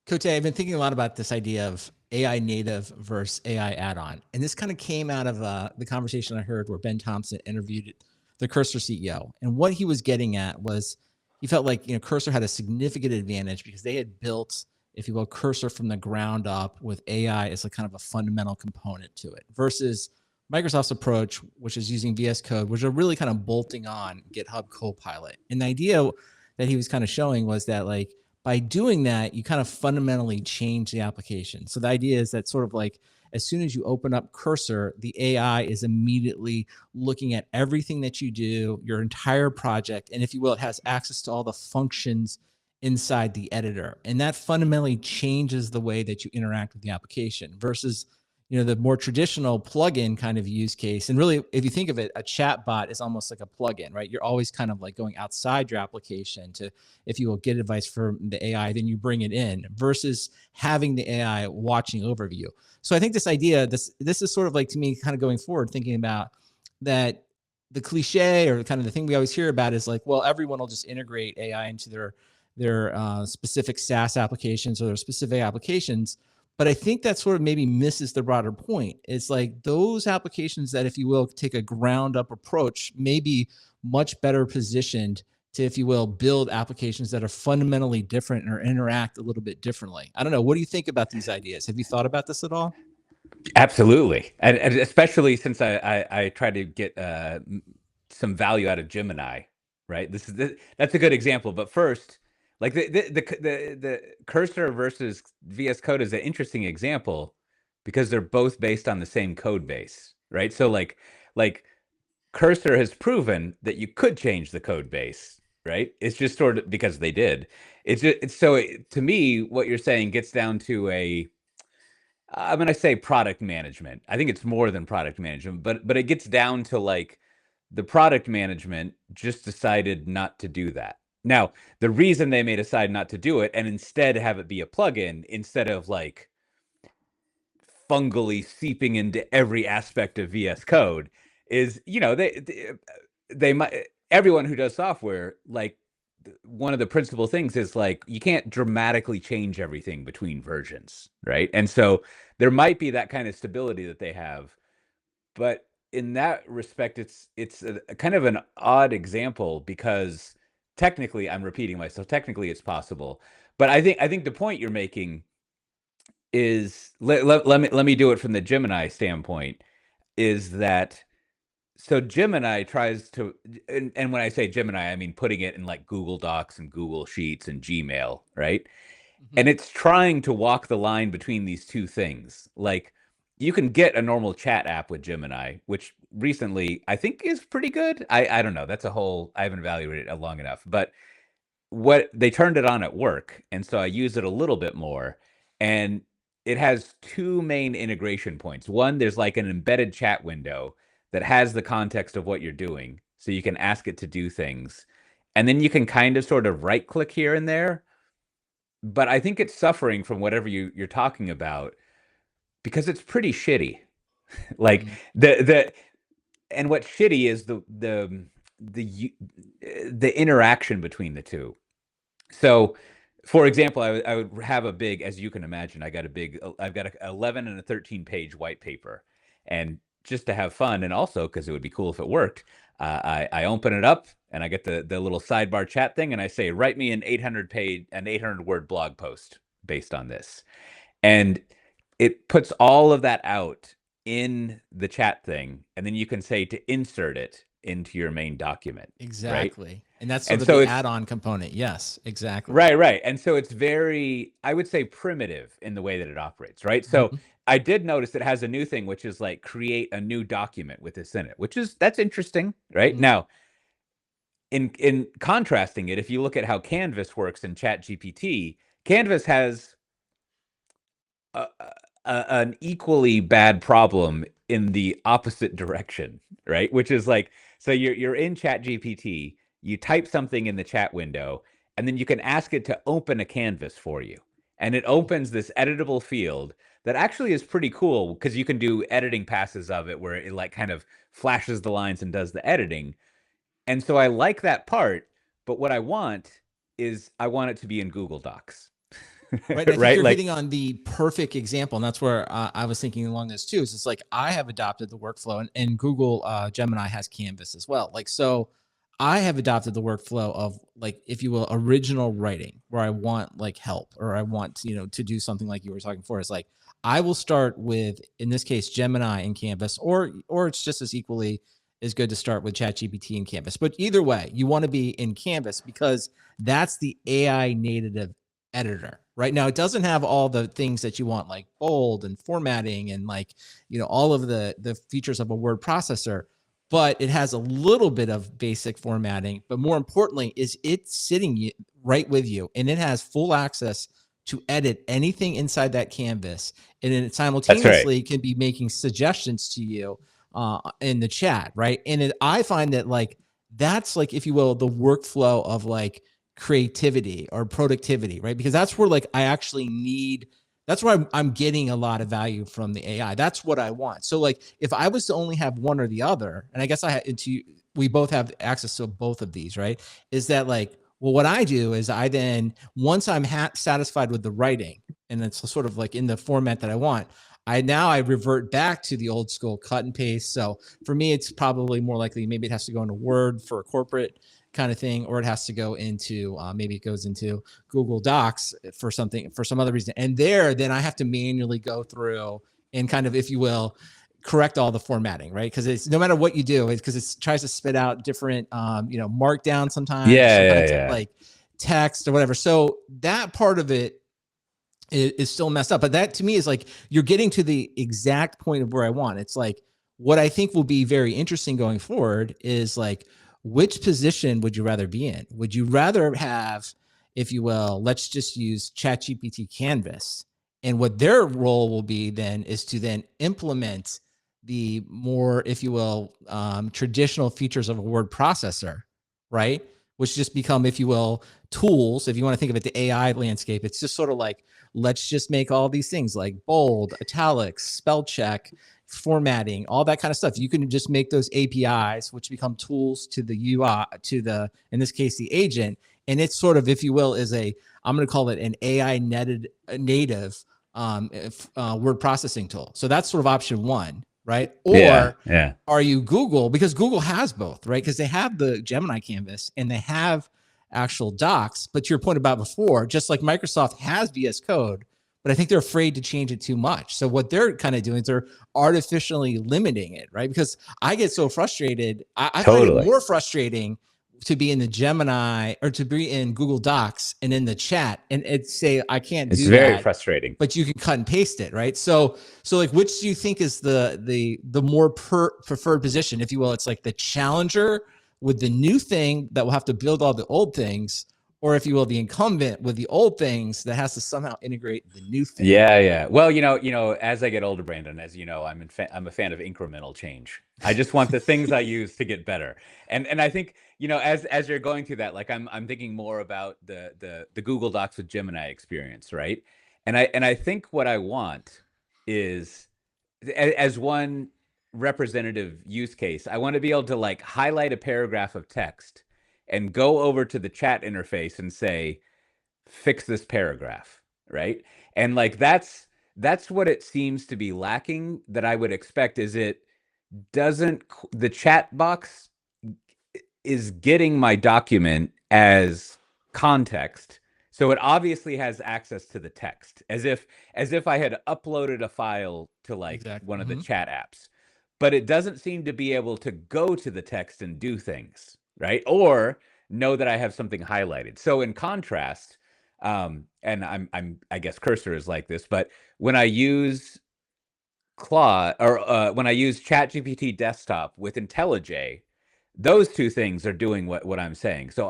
Coach, I've been thinking a lot about this idea of AI native versus AI add-on. And this kind of came out of the conversation I heard where Ben Thompson interviewed the Cursor CEO. And what he was getting at was he felt like, Cursor had a significant advantage because they had built, if you will, Cursor from the ground up with AI as a kind of a fundamental component to it versus Microsoft's approach, which is using VS Code, which are really kind of bolting on GitHub Copilot. And the idea that he was kind of showing was that like, by doing that, you kind of fundamentally change the application. So the idea is that sort of like as soon as you open up Cursor, the AI is immediately looking at everything that you do, your entire project. And if you will, it has access to all the functions inside the editor. And that fundamentally changes the way that you interact with the application versus the more traditional plugin kind of use case. And really, if you think of it, a chat bot is almost like a plugin, right? You're always kind of like going outside your application to, if you will, get advice from the AI, then you bring it in versus having the AI watching over you. So I think this idea, this is sort of like, to me, kind of going forward, thinking about that the cliche or kind of the thing we always hear about is like, well, everyone will just integrate AI into their specific SaaS applications or their specific applications. But I think that sort of maybe misses the broader point. It's like those applications that, if you will, take a ground up approach, may be much better positioned to, if you will, build applications that are fundamentally different or interact a little bit differently. I don't know. What do you think about these ideas? Have you thought about this at all? Absolutely. And especially since I try to get some value out of Gemini, right? That's a good example. But first, like the Cursor versus VS Code is an interesting example because they're both based on the same code base, right? So like Cursor has proven that you could change the code base, right? It's just sort of because they did. To me, what you're saying gets down to I'm gonna say product management. I think it's more than product management, but it gets down to like the product management just decided not to do that. Now, the reason they may decide not to do it and instead have it be a plugin instead of like fungally seeping into every aspect of VS Code is, they might, everyone who does software, like one of the principal things is like you can't dramatically change everything between versions, right? And so there might be that kind of stability that they have, but in that respect, it's a kind of an odd example because technically, I'm repeating myself. Technically, it's possible, but I think the point you're making is let me do it from the Gemini standpoint. Is that so Gemini tries to, and when I say Gemini, I mean putting it in like Google Docs and Google Sheets and Gmail, right? And it's trying to walk the line between these two things. Like you can get a normal chat app with Gemini, which recently I think is pretty good. I don't know. That's a whole, I haven't evaluated it long enough, but what they turned it on at work. And so I use it a little bit more. And it has two main integration points. One, there's like an embedded chat window that has the context of what you're doing. So you can ask it to do things. And then you can kind of sort of right click here and there. But I think it's suffering from whatever you're talking about because it's pretty shitty. Like the and what's shitty is the interaction between the two. So, for example, I would have a big, as you can imagine, I've got a 11 and a 13-page white paper, and just to have fun, and also because it would be cool if it worked, I open it up and I get the little sidebar chat thing, and I say, write me an 800-word blog post based on this, and it puts all of that out in the chat thing, and then you can say to insert it into your main document. Exactly. Right? And that's sort And of so the it's add-on component. Yes, exactly. right. And so it's very, I would say, primitive in the way that it operates, right? So I did notice it has a new thing, which is like create a new document with this in it, that's interesting, right? Now, in contrasting it, if you look at how Canvas works in ChatGPT, Canvas has an equally bad problem in the opposite direction, right? Which is like, so you're in ChatGPT, you type something in the chat window, and then you can ask it to open a canvas for you. And it opens this editable field that actually is pretty cool because you can do editing passes of it where it like kind of flashes the lines and does the editing. And so I like that part, but what I want is I want it to be in Google Docs. Right. And I think right? you're Like, hitting on the perfect example. And that's where I was thinking along this too. Is it's like I have adopted the workflow and Google Gemini has Canvas as well. Like, so I have adopted the workflow of like, if you will, original writing where I want like help or I want, to do something like you were talking for is like, I will start with, in this case, Gemini and Canvas, or it's just as equally is good to start with ChatGPT and Canvas. But either way, you want to be in Canvas because that's the AI native editor. Right now, it doesn't have all the things that you want, like bold and formatting and like, all of the features of a word processor, but it has a little bit of basic formatting. But more importantly, is it sitting right with you, and it has full access to edit anything inside that canvas, and then it that's right. simultaneously can be making suggestions to you in the chat, right? And I find that like that's like, if you will, the workflow of like creativity or productivity, right? Because that's where like I actually need. That's where I'm getting a lot of value from the AI. That's what I want. So like, if I was to only have one or the other, and I guess we both have access to both of these, right? Is that like, well, what I do is I then, once I'm satisfied with the writing and it's sort of like in the format that I want, I revert back to the old school cut and paste. So for me, it's probably more likely maybe it has to go into Word for a corporate kind of thing, or it has to go into maybe it goes into Google Docs for some other reason. And then I have to manually go through and kind of, if you will, correct all the formatting, right? Because it's no matter what you do, it's because it tries to spit out different, markdown sometimes, or Yeah, some kind yeah, of yeah. like text or whatever. So that part of it is still messed up. But that to me is like you're getting to the exact point of where I want. It's like what I think will be very interesting going forward is like, which position would you rather be in? Would you rather have, if you will, let's just use ChatGPT Canvas, and what their role will be then is to then implement the more, if you will, traditional features of a word processor, right? Which just become, if you will, tools. If you want to think of it, the AI landscape, it's just sort of like, let's just make all these things like bold, italics, spell check, formatting, all that kind of stuff. You can just make those APIs, which become tools to the UI, in this case, the agent. And it's sort of, if you will, I'm going to call it an AI native word processing tool. So that's sort of option one, right? Yeah, Or yeah. are you Google? Because Google has both, right? Because they have the Gemini Canvas and they have actual docs. But to your point about before, just like Microsoft has VS Code, but I think they're afraid to change it too much. So what they're kind of doing is they're artificially limiting it, right? Because I get so frustrated. I find it Totally. more frustrating to be in the Gemini or to be in Google Docs and in the chat and it say, I can't It's do very that, frustrating. but you can cut and paste it, right? So like, which do you think is the more preferred position, if you will? It's like the challenger with the new thing that will have to build all the old things, or if you will, the incumbent with the old things that has to somehow integrate the new thing. Yeah, yeah. Well, as I get older, Brandon, as you know, I'm a fan of incremental change. I just want the things I use to get better. And I think, as you're going through that, like I'm thinking more about the Google Docs with Gemini experience, right? And I think what I want is as one representative use case, I want to be able to like highlight a paragraph of text and go over to the chat interface and say, fix this paragraph, right? And like that's what it seems to be lacking that I would expect is it doesn't the chat box is getting my document as context. So it obviously has access to the text as if I had uploaded a file to like Exactly. one of the chat apps. But it doesn't seem to be able to go to the text and do things, right? Or know that I have something highlighted. So in contrast, and I guess Cursor is like this, but when I use Claude or when I use ChatGPT desktop with IntelliJ, those two things are doing what I'm saying. So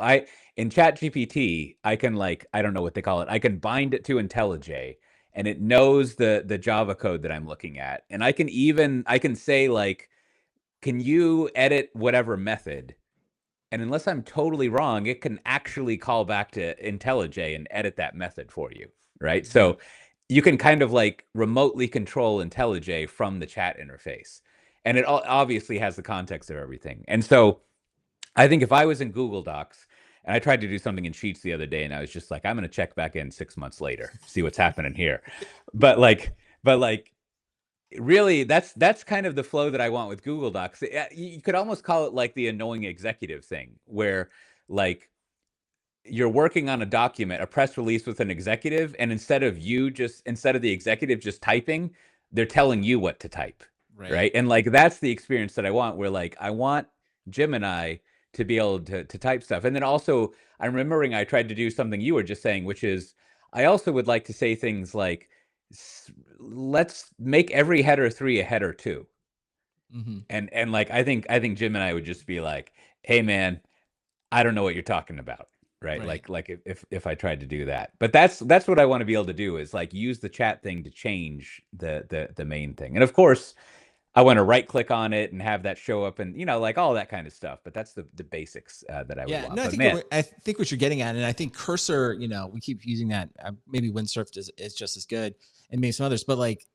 in ChatGPT, I can like, I don't know what they call it. I can bind it to IntelliJ and it knows the Java code that I'm looking at. And I can say like, can you edit whatever method? And unless I'm totally wrong, it can actually call back to IntelliJ and edit that method for you, right? So Exactly. you can kind of like remotely control IntelliJ from the chat interface. And it obviously has the context of everything. And so I think if I was in Google Docs And I tried to do something in Sheets the other day, and I was just like, I'm going to check back in 6 months later, see what's happening here. But like, really, that's kind of the flow that I want with Google Docs. You could almost call it like the annoying executive thing, where like you're working on a document, a press release with an executive, and instead of the executive just typing, they're telling you what to type, right? And like that's the experience that I want, where like I want Gemini to be able to type stuff. And then also I'm remembering I tried to do something you were just saying, which is I also would like to say things like, let's make every header 3 a header 2. And like I think Gemini would just be like, hey man, I don't know what you're talking about. Right. Like if I tried to do that. But that's what I want to be able to do, is like use the chat thing to change the main thing. And of course, I want to right click on it and have that show up, and like all that kind of stuff. But that's the basics that I would want. No, But I think what you're getting at, and I think Cursor, we keep using that. Maybe Windsurf is just as good, and maybe some others. But like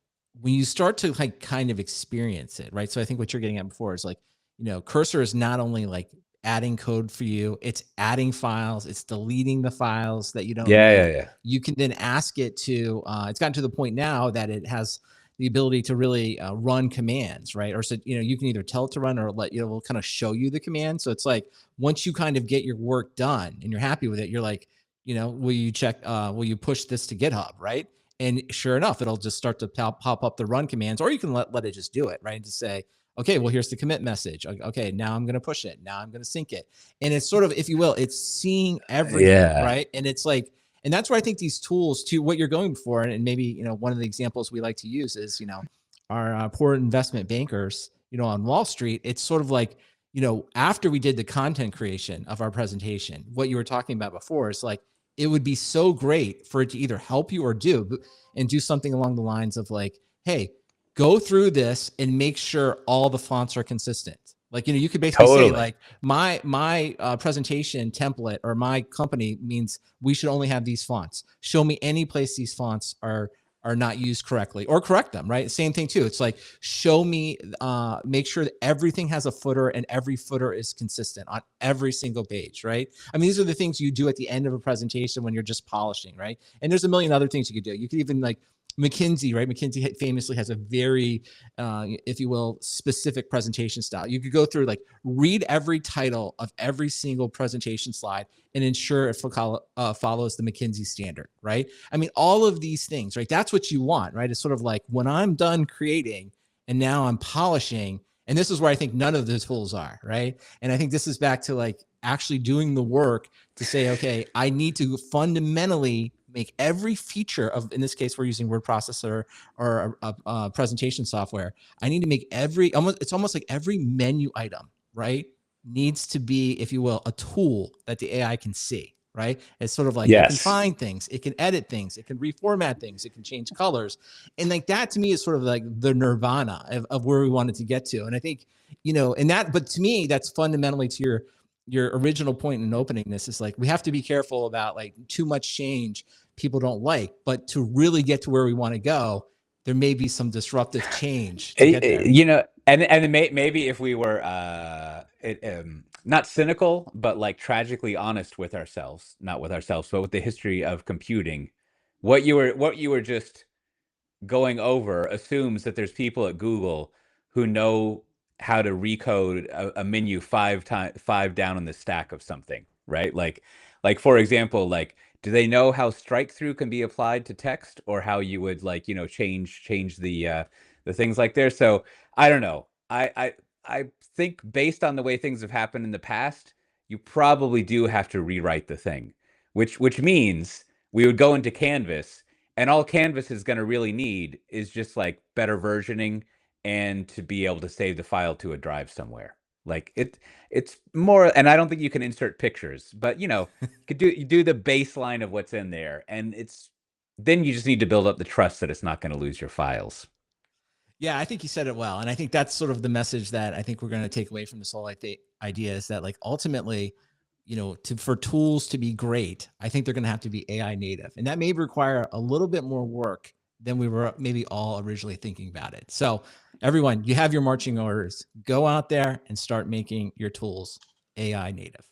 when you start to like kind of experience it, right? So I think what you're getting at before is like, Cursor is not only like adding code for you, it's adding files, it's deleting the files that you don't need. Yeah. You can then ask it to, it's gotten to the point now that it has the ability to really run commands, right? Or so, you can either tell it to run, or will kind of show you the command. So it's like, once you kind of get your work done and you're happy with it, you're like, will you push this to GitHub, right? And sure enough, it'll just start to pop up the run commands, or you can let it just do it, right? And just say, okay, well, here's the commit message. Okay, now I'm going to push it. Now I'm going to sync it. And it's sort of, if you will, it's seeing everything, right? And it's like, and that's where I think these tools, to what you're going for, and maybe, one of the examples we like to use is, our poor investment bankers, on Wall Street. It's sort of like, after we did the content creation of our presentation, what you were talking about before is like, it would be so great for it to either help you or do something along the lines of like, hey, go through this and make sure all the fonts are consistent. Like, you could basically say like, my presentation template or my company means we should only have these fonts. Show me any place these fonts are not used correctly, or correct them, right? Same thing too. It's like, show me, make sure that everything has a footer and every footer is consistent on every single page, right? I mean, these are the things you do at the end of a presentation when you're just polishing, right? And there's a million other things you could do. You could even like, McKinsey, right? McKinsey famously has a very, if you will, specific presentation style. You could go through, like, read every title of every single presentation slide and ensure it follows the McKinsey standard, right? I mean, all of these things, right? That's what you want, right? It's sort of like, when I'm done creating and now I'm polishing, and this is where I think none of the tools are, right? And I think this is back to like actually doing the work to say, okay, I need to fundamentally make every feature of, in this case, we're using word processor or a presentation software. I need to make it's almost like every menu item, right, needs to be, if you will, a tool that the AI can see, right? It's sort of like, it can find things, it can edit things, it can reformat things, it can change colors. And like that to me is sort of like the nirvana of where we wanted to get to. And I think, but to me, that's fundamentally to your original point in opening this, is like, we have to be careful about like too much change people don't like, but to really get to where we want to go, there may be some disruptive change to get there. And maybe if we were not cynical, but like tragically honest with ourselves, not with ourselves, but with the history of computing, what you were just going over assumes that there's people at Google who know how to recode a menu five down in the stack of something, right? Like for example, like, do they know how strike through can be applied to text, or how you would like, change the things like there? So I don't know. I think based on the way things have happened in the past, you probably do have to rewrite the thing, which means we would go into Canvas, and all Canvas is going to really need is just like better versioning and to be able to save the file to a drive somewhere. Like it's more, and I don't think you can insert pictures, but you could do the baseline of what's in there, and then you just need to build up the trust that it's not going to lose your files. Yeah, I think you said it well. And I think that's sort of the message that I think we're going to take away from this whole idea, is that like ultimately, for tools to be great, I think they're going to have to be AI native. And that may require a little bit more work than we were maybe all originally thinking about it. So everyone, you have your marching orders. Go out there and start making your tools AI native.